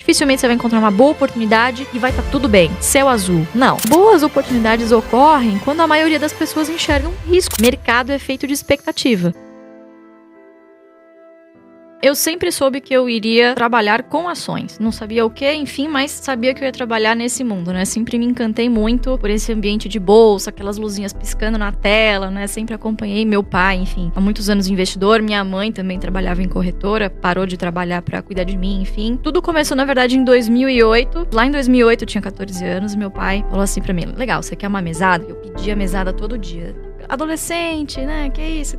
dificilmente você vai encontrar uma boa oportunidade e vai estar tudo bem. Céu azul. Não. Boas oportunidades ocorrem quando a maioria das pessoas enxergam risco. Mercado é feito de expectativa. Eu sempre soube que eu iria trabalhar com ações. Não sabia o que, enfim, mas sabia que eu ia trabalhar nesse mundo, né? Sempre me encantei muito por esse ambiente de bolsa, aquelas luzinhas piscando na tela, né? Sempre acompanhei meu pai, enfim, há muitos anos investidor. Minha mãe também trabalhava em corretora, parou de trabalhar pra cuidar de mim, enfim. Tudo começou, na verdade, em 2008. Lá em 2008 eu tinha 14 anos e meu pai falou assim pra mim: legal, você quer uma mesada? Eu pedia mesada todo dia. Adolescente, né? Que isso?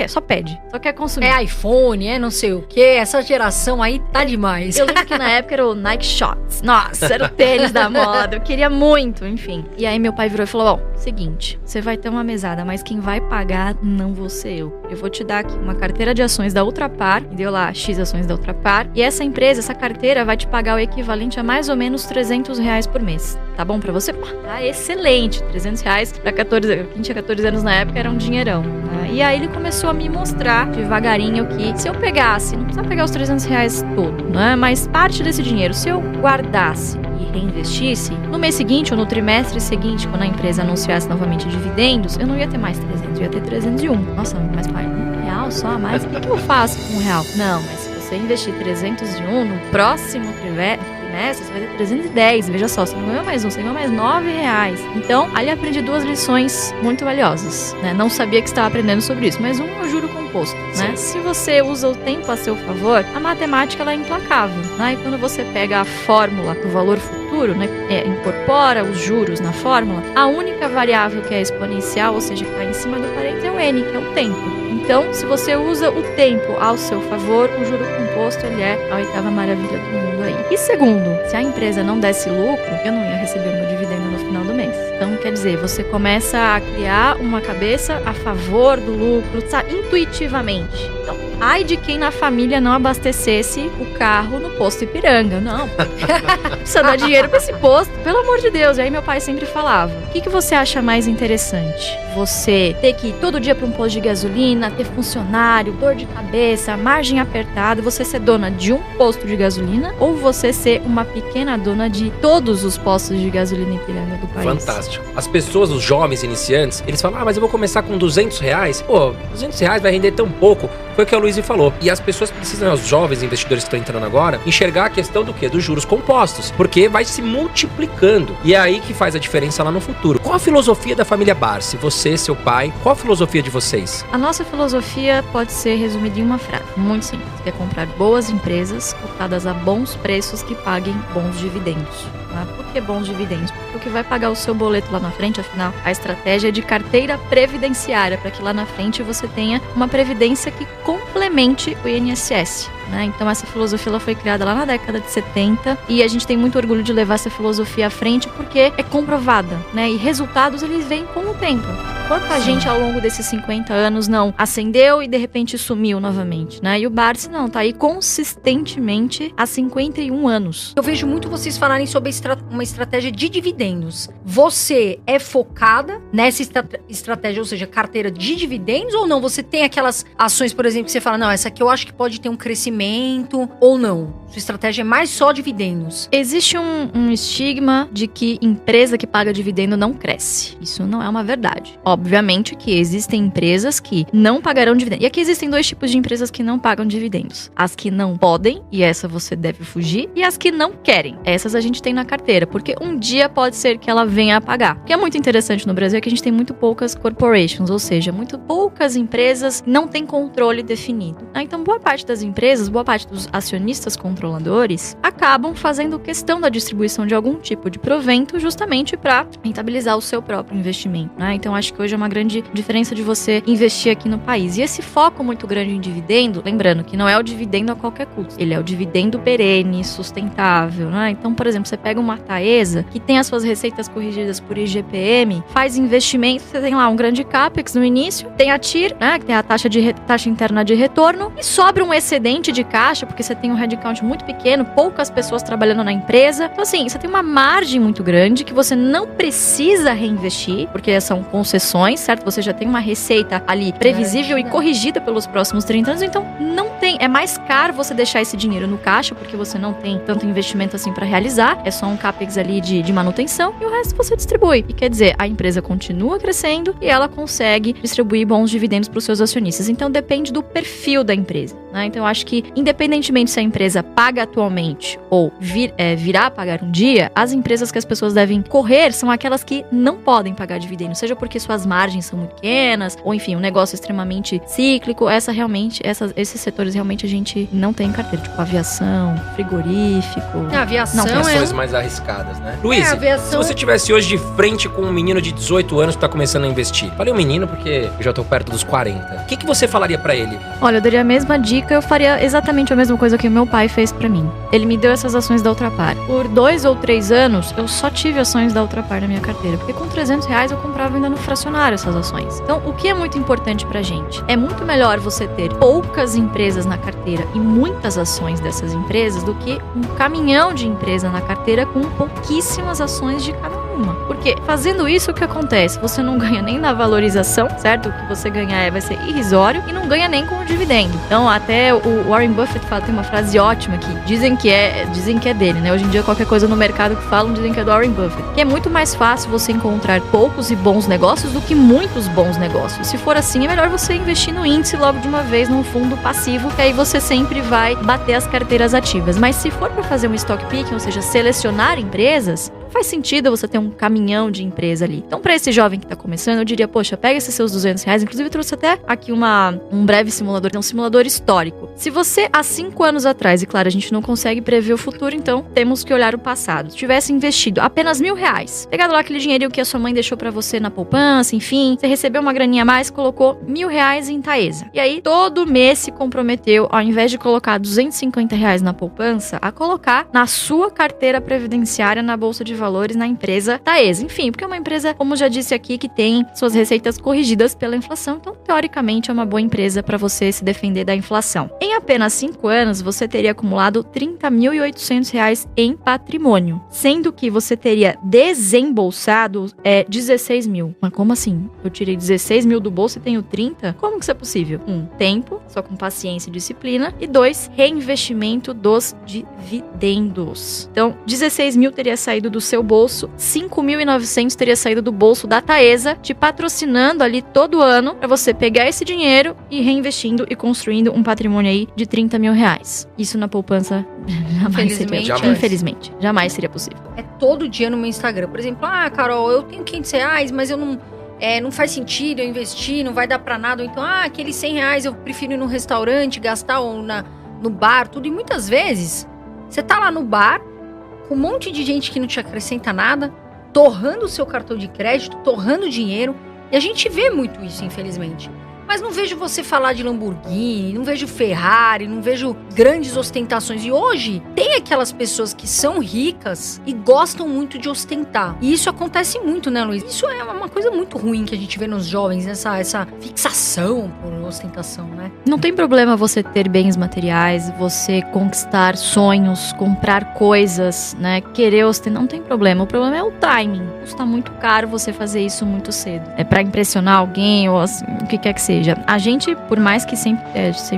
Só pede. Só quer consumir. É iPhone, é não sei o que. Essa geração aí tá demais. Eu lembro que na época era o Nike Shots. Nossa, era o tênis da moda. Eu queria muito, enfim. E aí meu pai virou e falou: bom, seguinte, você vai ter uma mesada, mas quem vai pagar não vou ser eu. Eu vou te dar aqui uma carteira de ações da Ultrapar. Me deu lá X ações da Ultrapar. E essa empresa, essa carteira vai te pagar o equivalente a mais ou menos R$300 por mês. Tá bom pra você? Pô, tá excelente. R$300 pra 14 anos. Quem tinha 14 anos na época era um dinheirão, né? E aí ele começou a me mostrar devagarinho que se eu pegasse, não precisava pegar os R$300 todo, né? Mas parte desse dinheiro, se eu guardasse e reinvestisse, no mês seguinte ou no trimestre seguinte, quando a empresa anunciasse novamente dividendos, eu não ia ter mais 300, eu ia ter 301. Nossa, mas pai, R$1 só a mais? O que eu faço com R$1? Não, mas se você investir 301 no próximo trimestre, você vai ter 310, veja só, você não ganhou mais você ganhou mais R$9. Então, ali aprendi 2 lições muito valiosas, né? Não sabia que estava aprendendo sobre isso, mas é o juro composto, né? Se você usa o tempo a seu favor, a matemática ela é implacável, né? E quando você pega a fórmula do valor futuro, né? Incorpora os juros na fórmula, a única variável que é exponencial, ou seja, que está em cima do parênteses, é o N, que é o tempo. Então, se você usa o tempo ao seu favor, o juro composto ele é a 8ª maravilha do mundo aí. E segundo, se a empresa não desse lucro, eu não ia receber o meu dividendo no final do mês. Então, quer dizer, você começa a criar uma cabeça a favor do lucro, sabe, intuitivamente. Então, ai de quem na família não abastecesse o carro no posto Ipiranga. Não, precisa dar dinheiro pra esse posto, pelo amor de Deus. E aí meu pai sempre falava: o que você acha mais interessante? Você ter que ir todo dia pra um posto de gasolina, ter funcionário, dor de cabeça, margem apertada, você ser dona de um posto de gasolina, ou você ser uma pequena dona de todos os postos de gasolina em Ipiranga do país? Fantástico. As pessoas, os jovens iniciantes, eles falam: mas eu vou começar com R$200? Pô, R$200 vai render tão pouco. Foi o que a Luísa falou. E as pessoas precisam, os jovens investidores que estão entrando agora, enxergar a questão do quê? Dos juros compostos. Porque vai se multiplicando. E é aí que faz a diferença lá no futuro. Qual a filosofia da família Barsi? Você, seu pai, qual a filosofia de vocês? A nossa filosofia pode ser resumida em uma frase. Muito simples. Que é comprar boas empresas cotadas a bons preços que paguem bons dividendos. Por que bons dividendos? Porque o que vai pagar o seu boleto lá na frente, afinal, a estratégia é de carteira previdenciária, para que lá na frente você tenha uma previdência que complemente o INSS. Né? Então essa filosofia ela foi criada lá na década de 70 e a gente tem muito orgulho de levar essa filosofia à frente porque é comprovada, né? E resultados eles vêm com o tempo. Quanta gente ao longo desses 50 anos não acendeu e de repente sumiu novamente, né? E o Barsi não, tá aí consistentemente há 51 anos. Eu vejo muito vocês falarem sobre uma estratégia de dividendos. Você é focada nessa estratégia, ou seja, carteira de dividendos, ou não? Você tem aquelas ações, por exemplo, que você fala: não, essa aqui eu acho que pode ter um crescimento, ou não? Sua estratégia é mais só dividendos? Existe um estigma de que empresa que paga dividendo não cresce. Isso não é uma verdade. Obviamente que existem empresas que não pagarão dividendos. E aqui existem 2 tipos de empresas que não pagam dividendos. As que não podem, e essa você deve fugir, e as que não querem. Essas a gente tem na carteira, porque um dia pode ser que ela venha a pagar. O que é muito interessante no Brasil é que a gente tem muito poucas corporations, ou seja, muito poucas empresas não têm controle definido. Então, boa parte das empresas, boa parte dos acionistas controladores acabam fazendo questão da distribuição de algum tipo de provento justamente para rentabilizar o seu próprio investimento, né? Então acho que hoje é uma grande diferença de você investir aqui no país. E esse foco muito grande em dividendo, lembrando que não é o dividendo a qualquer custo, ele é o dividendo perene, sustentável, né? Então, por exemplo, você pega uma Taesa que tem as suas receitas corrigidas por IGPM, faz investimento, você tem lá um grande capex no início, tem a TIR, né, que tem a taxa interna de retorno, e sobra um excedente de caixa, porque você tem um headcount muito pequeno, poucas pessoas trabalhando na empresa. Então, assim, você tem uma margem muito grande que você não precisa reinvestir, porque são concessões, certo? Você já tem uma receita ali previsível e corrigida pelos próximos 30 anos, então não tem. É mais caro você deixar esse dinheiro no caixa, porque você não tem tanto investimento assim para realizar. É só um capex ali de manutenção e o resto você distribui. E quer dizer, a empresa continua crescendo e ela consegue distribuir bons dividendos para os seus acionistas. Então depende do perfil da empresa, né? Então eu acho que, independentemente se a empresa paga atualmente ou virá a pagar um dia, as empresas que as pessoas devem correr são aquelas que não podem pagar dividendos, seja porque suas margens são muito pequenas, ou enfim, um negócio extremamente cíclico. Esses setores realmente a gente não tem em carteira, tipo aviação, frigorífico. A aviação Não, ações mais arriscadas, né? Luiz, aviação... se você tivesse hoje de frente com um menino de 18 anos que tá começando a investir, falei um menino porque eu já tô perto dos 40, o que você falaria pra ele? Olha, eu daria a mesma dica, eu faria exatamente a mesma coisa que o meu pai fez pra mim. Ele me deu essas ações da Ultrapar. Por 2 ou 3 anos, eu só tive ações da Ultrapar na minha carteira, porque com R$300 eu comprava ainda no fracionário essas ações. Então, o que é muito importante pra gente? É muito melhor você ter poucas empresas na carteira e muitas ações dessas empresas do que um caminhão de empresa na carteira com pouquíssimas ações de cada uma. Porque fazendo isso, o que acontece? Você não ganha nem na valorização, certo? O que você ganhar vai ser irrisório e não ganha nem com o dividendo. Então, até o Warren Buffett fala, tem uma frase ótima que dizem que é dele, né? Hoje em dia, qualquer coisa no mercado que falam, dizem que é do Warren Buffett. Que é muito mais fácil você encontrar poucos e bons negócios do que muitos bons negócios. Se for assim, é melhor você investir no índice logo de uma vez, num fundo passivo, que aí você sempre vai bater as carteiras ativas. Mas se for para fazer um stock picking, ou seja, selecionar empresas, faz sentido você ter um caminhão de empresa ali. Então, para esse jovem que tá começando, eu diria, poxa, pega esses seus R$200. Inclusive, eu trouxe até aqui um breve simulador, um simulador histórico. Se você, há 5 anos atrás, e claro, a gente não consegue prever o futuro, então temos que olhar o passado. Se tivesse investido apenas R$1.000, pegado lá aquele dinheiro que a sua mãe deixou para você na poupança, enfim, você recebeu uma graninha a mais, colocou R$1.000 em Taesa. E aí, todo mês se comprometeu, ao invés de colocar R$250 na poupança, a colocar na sua carteira previdenciária na Bolsa de Valores na empresa Taesa. Enfim, porque é uma empresa, como já disse aqui, que tem suas receitas corrigidas pela inflação. Então, teoricamente, é uma boa empresa para você se defender da inflação. Em apenas 5 anos, você teria acumulado R$30.800 em patrimônio, sendo que você teria desembolsado 16 mil. Mas como assim? Eu tirei 16 mil do bolso e tenho 30? Como que isso é possível? 1, tempo, só com paciência e disciplina. E 2, reinvestimento dos dividendos. Então, 16 mil teria saído do seu bolso, 5.900 teria saído do bolso da Taesa, te patrocinando ali todo ano para você pegar esse dinheiro e reinvestindo e construindo um patrimônio aí de R$30 mil. Isso na poupança jamais seria. Infelizmente, jamais seria possível. É todo dia no meu Instagram. Por exemplo, Carol, eu tenho R$500, mas eu não faz sentido eu investir, não vai dar pra nada. Ou então, aqueles R$100 eu prefiro ir num restaurante, gastar ou no bar, tudo. E muitas vezes, você tá lá no bar, com um monte de gente que não te acrescenta nada, torrando o seu cartão de crédito, torrando dinheiro. E a gente vê muito isso, infelizmente. Mas não vejo você falar de Lamborghini, não vejo Ferrari, não vejo grandes ostentações. E hoje, tem aquelas pessoas que são ricas e gostam muito de ostentar. E isso acontece muito, né, Luiz? Isso é uma coisa muito ruim que a gente vê nos jovens, essa fixação por ostentação, né? Não tem problema você ter bens materiais, você conquistar sonhos, comprar coisas, né, querer ostentar, não tem problema. O problema é o timing. Custa muito caro você fazer isso muito cedo. É pra impressionar alguém ou assim, o que quer que seja. A gente, por mais que sempre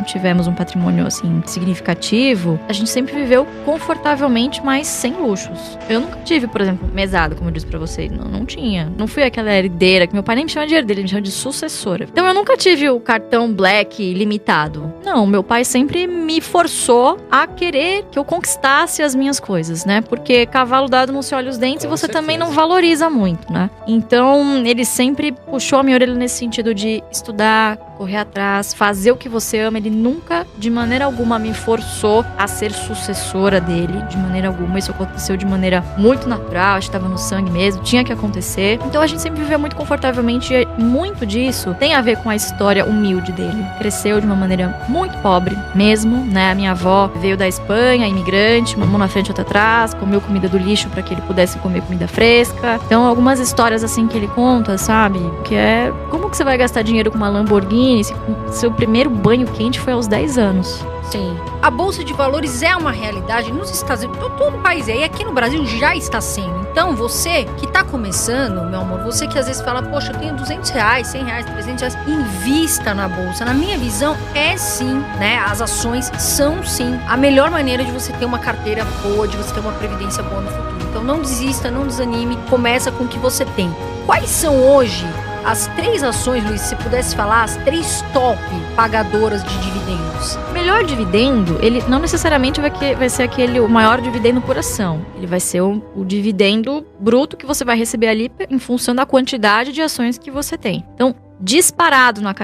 tivemos um patrimônio assim significativo, a gente sempre viveu confortavelmente, mas sem luxos. Eu nunca tive, por exemplo, mesada, como eu disse pra vocês. Não tinha. Não fui aquela herdeira que meu pai nem me chama de herdeira, ele me chama de sucessora. Então eu nunca tive o cartão Black limitado. Não, meu pai sempre me forçou a querer que eu conquistasse as minhas coisas, né? Porque cavalo dado não se olha os dentes e você também não valoriza muito, né? Então ele sempre puxou a minha orelha nesse sentido de estudar, correr atrás, fazer o que você ama. Ele nunca, de maneira alguma, me forçou a ser sucessora dele, de maneira alguma. Isso aconteceu de maneira muito natural, acho que estava no sangue mesmo, tinha que acontecer. Então a gente sempre viveu muito confortavelmente e muito disso tem a ver com a história humilde dele. Cresceu de uma maneira muito pobre mesmo, né? A minha avó veio da Espanha, imigrante, uma mão na frente e outra atrás, comeu comida do lixo para que ele pudesse comer comida fresca. Então algumas histórias assim que ele conta, sabe? Que é, como que você vai gastar dinheiro com uma Lamborghini se seu primeiro banho quente foi aos 10 anos? Sim. a Bolsa de Valores é uma realidade nos Estados Unidos, todo o país é, e aqui no Brasil já está sendo. Então, você que está começando, meu amor, você que às vezes fala, poxa, eu tenho R$200, R$100, R$300, invista na Bolsa. Na minha visão, é sim, né? As ações são sim a melhor maneira de você ter uma carteira boa, de você ter uma previdência boa no futuro. Então, não desista, não desanime, começa com o que você tem. Quais são hoje as 3 ações, Luiz, se você pudesse falar, as 3 top pagadoras de dividendos? Melhor dividendo, ele não necessariamente vai ser o maior dividendo por ação. Ele vai ser o dividendo bruto que você vai receber ali em função da quantidade de ações que você tem. Então, disparado na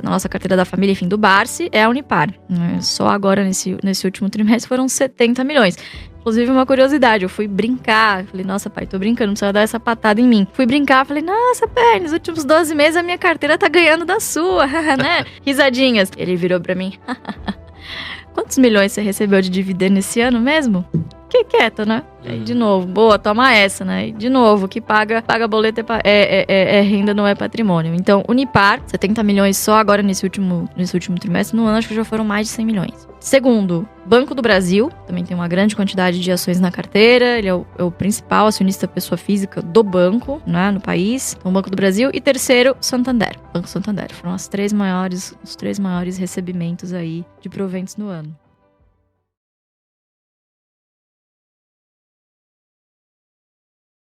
nossa carteira da família, enfim, do Barsi, é a Unipar. Só agora, nesse último trimestre, foram 70 milhões. Inclusive, uma curiosidade, eu fui brincar, falei, nossa pai, tô brincando, não precisa dar essa patada em mim. Fui brincar, falei, nossa, pai, nos últimos 12 meses a minha carteira tá ganhando da sua, né? Risadinhas. Ele virou pra mim, quantos milhões você recebeu de dividendo esse ano mesmo? Fiquei quieto, né? Aí, de novo, boa, toma essa, né? E de novo, que paga boleto é renda, não é patrimônio. Então, Unipar, 70 milhões só agora nesse último trimestre. No ano, acho que já foram mais de 100 milhões. Segundo, Banco do Brasil, também tem uma grande quantidade de ações na carteira. Ele é o principal acionista pessoa física do banco, né, no país. Então, Banco do Brasil. E terceiro, Santander. Banco Santander. Foram os 3 maiores recebimentos aí de proventos no ano.